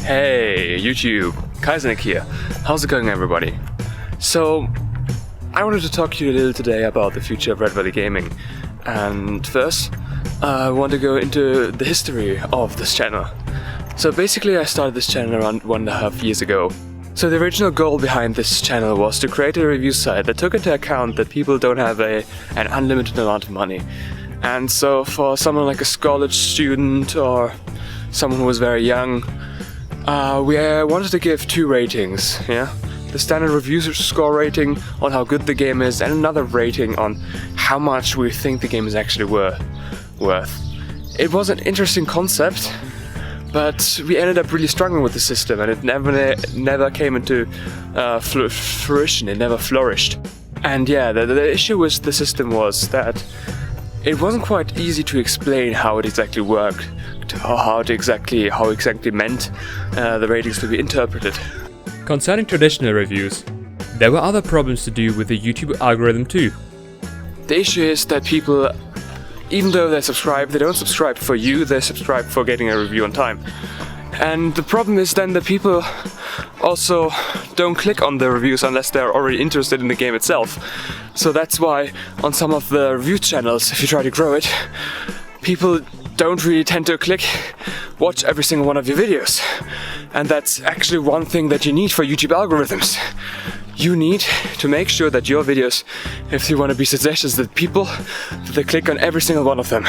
Hey YouTube, Kaisernick here. How's it going, everybody? So, I wanted to talk to you a little today about the future of Red Valley Gaming. And first, I want to go into the history of this channel. So basically I started this channel around 1.5 years ago. So the original goal behind this channel was to create a review site that took into account that people don't have an unlimited amount of money. And so for someone like a college student or someone who was very young, we wanted to give 2 ratings, yeah? The standard review score rating on how good the game is, and another rating on how much we think the game is actually worth. It was an interesting concept, but we ended up really struggling with the system, and it never came into fruition, it never flourished. And yeah, the issue with the system was that it wasn't quite easy to explain how it exactly worked, how exactly meant the ratings to be interpreted. Concerning traditional reviews, there were other problems to do with the YouTube algorithm too. The issue is that people, even though they subscribe, they don't subscribe for you, they subscribe for getting a review on time. And the problem is then that people also don't click on the reviews unless they're already interested in the game itself. So that's why on some of the review channels, if you try to grow it, people don't really tend to watch every single one of your videos. And that's actually one thing that you need for YouTube algorithms. You need to make sure that your videos, if you want to be suggestions, that they click on every single one of them.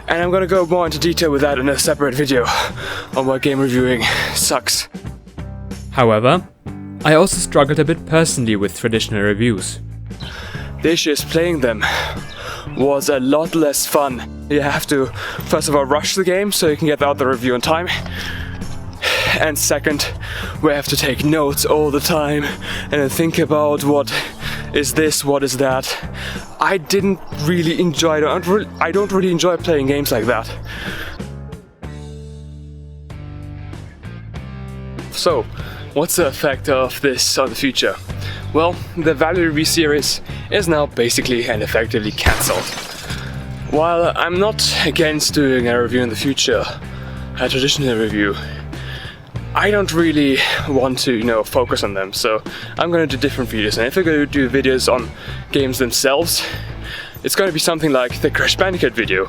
And I'm gonna go more into detail with that in a separate video on why game reviewing sucks. However, I also struggled a bit personally with traditional reviews. The issue is playing them was a lot less fun. You have to, first of all, rush the game so you can get out the review on time. And second, we have to take notes all the time and then think about what is this, what is that. I didn't really enjoy it. I don't really enjoy playing games like that. So, what's the effect of this on the future? Well, the Valley Review series is now basically and effectively cancelled. While I'm not against doing a review in the future, a traditional review, I don't really want to, focus on them, so I'm gonna do different videos. And if I'm gonna do videos on games themselves, it's gonna be something like the Crash Bandicoot video,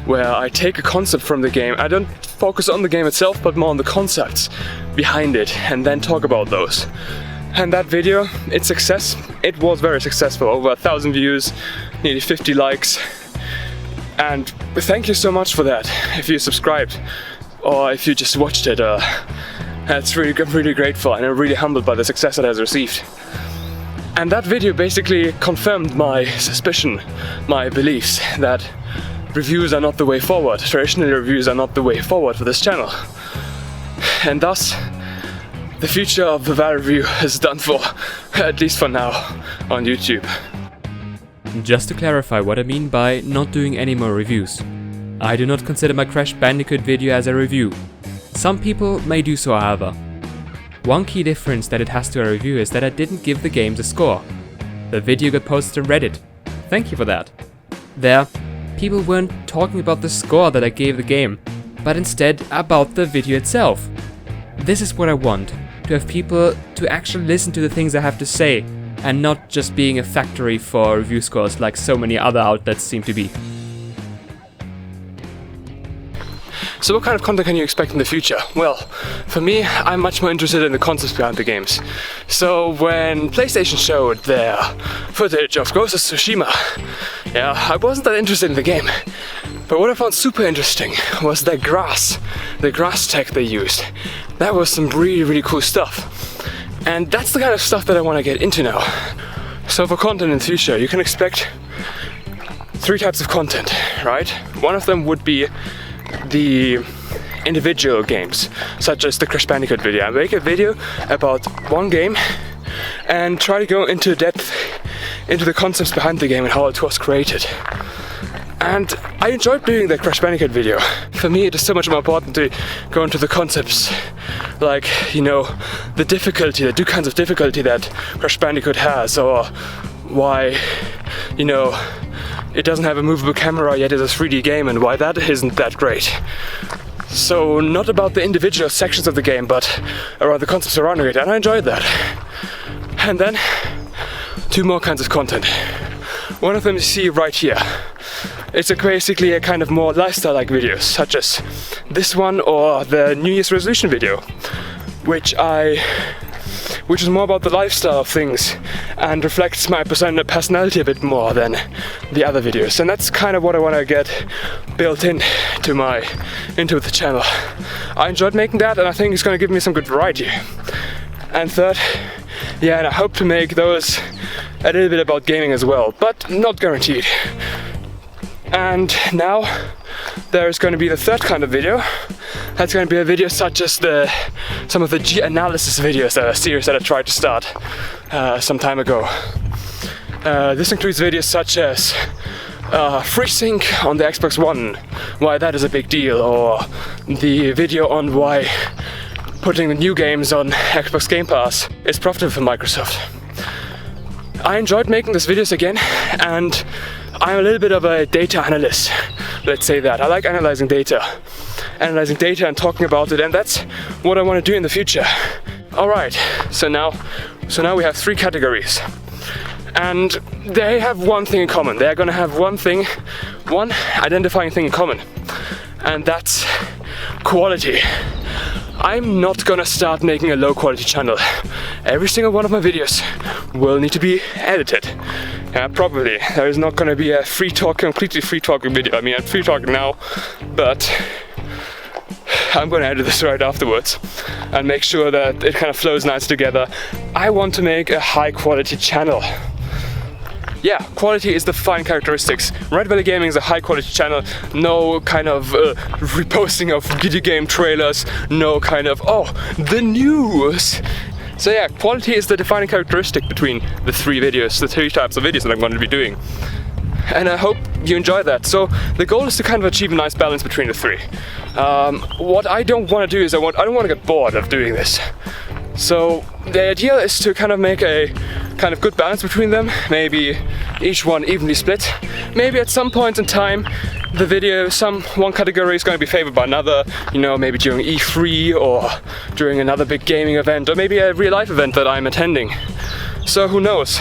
where I take a concept from the game. I don't focus on the game itself, but more on the concepts behind it, and then talk about those. And that video, it was very successful. Over 1,000 views, nearly 50 likes. And thank you so much for that. If you subscribed, or if you just watched it, I'm really grateful, and I'm really humbled by the success that it has received. And that video basically confirmed my suspicion, my beliefs, that reviews are not the way forward. Traditional reviews are not the way forward for this channel. And thus, the future of the Valley Review is done for, at least for now, on YouTube. Just to clarify what I mean by not doing any more reviews. I do not consider my Crash Bandicoot video as a review. Some people may do so, however. One key difference that it has to a review is that I didn't give the game a score. The video got posted on Reddit. Thank you for that. There, people weren't talking about the score that I gave the game, but instead about the video itself. This is what I want, to have people to actually listen to the things I have to say, and not just being a factory for review scores like so many other outlets seem to be. So what kind of content can you expect in the future? Well, for me, I'm much more interested in the concepts behind the games. So when PlayStation showed their footage of Ghost of Tsushima, I wasn't that interested in the game. But what I found super interesting was the grass tech they used. That was some really cool stuff. And that's the kind of stuff that I want to get into now. So for content in the future, you can expect 3 types of content, right? One of them would be the individual games, such as the Crash Bandicoot video. I make a video about one game and try to go into depth into the concepts behind the game and how it was created. And I enjoyed doing that Crash Bandicoot video. For me, it is so much more important to go into the concepts, like, the difficulty, the 2 kinds of difficulty that Crash Bandicoot has, or why, you know, it doesn't have a movable camera yet it's a 3D game and why that isn't that great. So not about the individual sections of the game, but around the concept surrounding it, and I enjoyed that. And then 2 more kinds of content. One of them you see right here. It's basically a kind of more lifestyle-like videos, such as this one or the New Year's resolution video, which is more about the lifestyle of things and reflects my personality a bit more than the other videos. And that's kind of what I want to get built into the channel. I enjoyed making that, and I think it's going to give me some good variety. And third, yeah, and I hope to make those a little bit about gaming as well, but not guaranteed. And now there's going to be the third kind of video. That's going to be a video such as some of the G-analysis videos, a series that I tried to start some time ago. This includes videos such as FreeSync on the Xbox One, why that is a big deal, or the video on why putting the new games on Xbox Game Pass is profitable for Microsoft. I enjoyed making these videos again, and I'm a little bit of a data analyst, let's say that. I like analyzing data and talking about it, and that's what I want to do in the future. Alright, so now we have 3 categories. And they have one thing in common. They're gonna have one identifying thing in common. And that's quality. I'm not gonna start making a low quality channel. Every single one of my videos will need to be edited. Probably. There is not gonna be a completely free talking video. I mean, I'm free talking now, but I'm gonna edit this right afterwards and make sure that it kind of flows nice together. I want to make a high quality channel. Yeah, quality is the fine characteristics. Red Valley Gaming is a high quality channel. No kind of reposting of video game trailers. No kind of, the news. So yeah, quality is the defining characteristic between the 3 types of videos that I'm going to be doing. And I hope you enjoy that. So the goal is to kind of achieve a nice balance between the 3. What I don't want to do is I don't want to get bored of doing this. So the idea is to kind of make a kind of good balance between them, maybe each one evenly split. Maybe at some point in time one category is going to be favored by another, you know, maybe during E3 or during another big gaming event, or maybe a real life event that I'm attending. So who knows?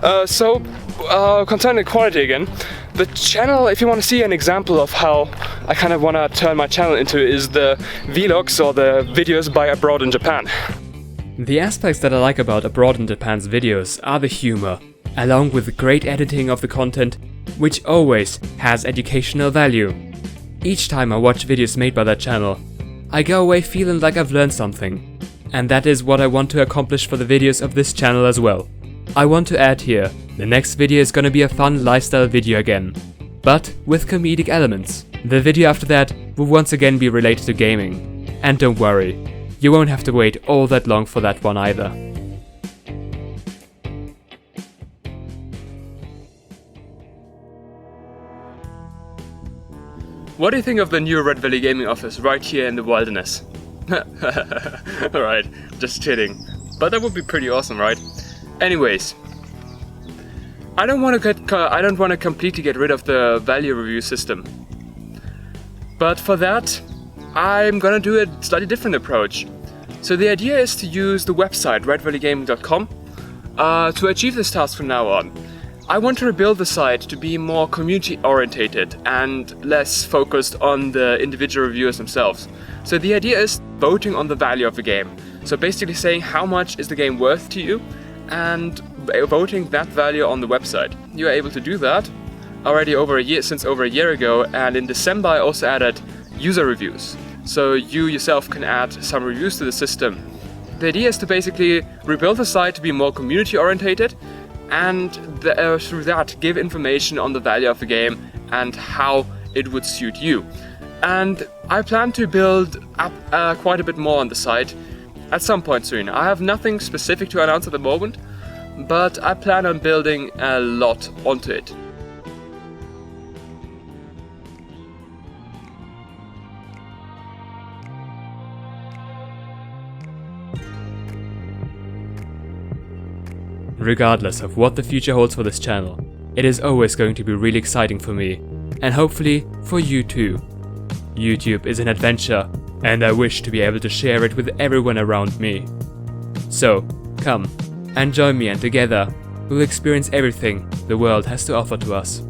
Concerning quality again, the channel, if you want to see an example of how I kind of want to turn my channel into, is the vlogs or the videos by Abroad in Japan. The aspects that I like about Abroad in Japan's videos are the humor, along with the great editing of the content, which always has educational value. Each time I watch videos made by that channel, I go away feeling like I've learned something. And that is what I want to accomplish for the videos of this channel as well. I want to add here, the next video is gonna be a fun lifestyle video again, but with comedic elements. The video after that will once again be related to gaming. And don't worry, you won't have to wait all that long for that one either. What do you think of the new Red Valley Gaming office right here in the wilderness? Alright, just kidding. But that would be pretty awesome, right? Anyways, I don't want to completely get rid of the value review system. But for that, I'm gonna do a slightly different approach. So the idea is to use the website redvalleygaming.com to achieve this task from now on. I want to rebuild the site to be more community orientated and less focused on the individual reviewers themselves. So the idea is voting on the value of the game. So basically saying how much is the game worth to you and voting that value on the website. You are able to do that already since over a year ago, and in December I also added user reviews. So you yourself can add some reviews to the system. The idea is to basically rebuild the site to be more community orientated and through that give information on the value of the game and how it would suit you. And I plan to build up quite a bit more on the site at some point soon. I have nothing specific to announce at the moment, but I plan on building a lot onto it. Regardless of what the future holds for this channel, it is always going to be really exciting for me, and hopefully for you too. YouTube is an adventure, and I wish to be able to share it with everyone around me. So, come and join me, and together we'll experience everything the world has to offer to us.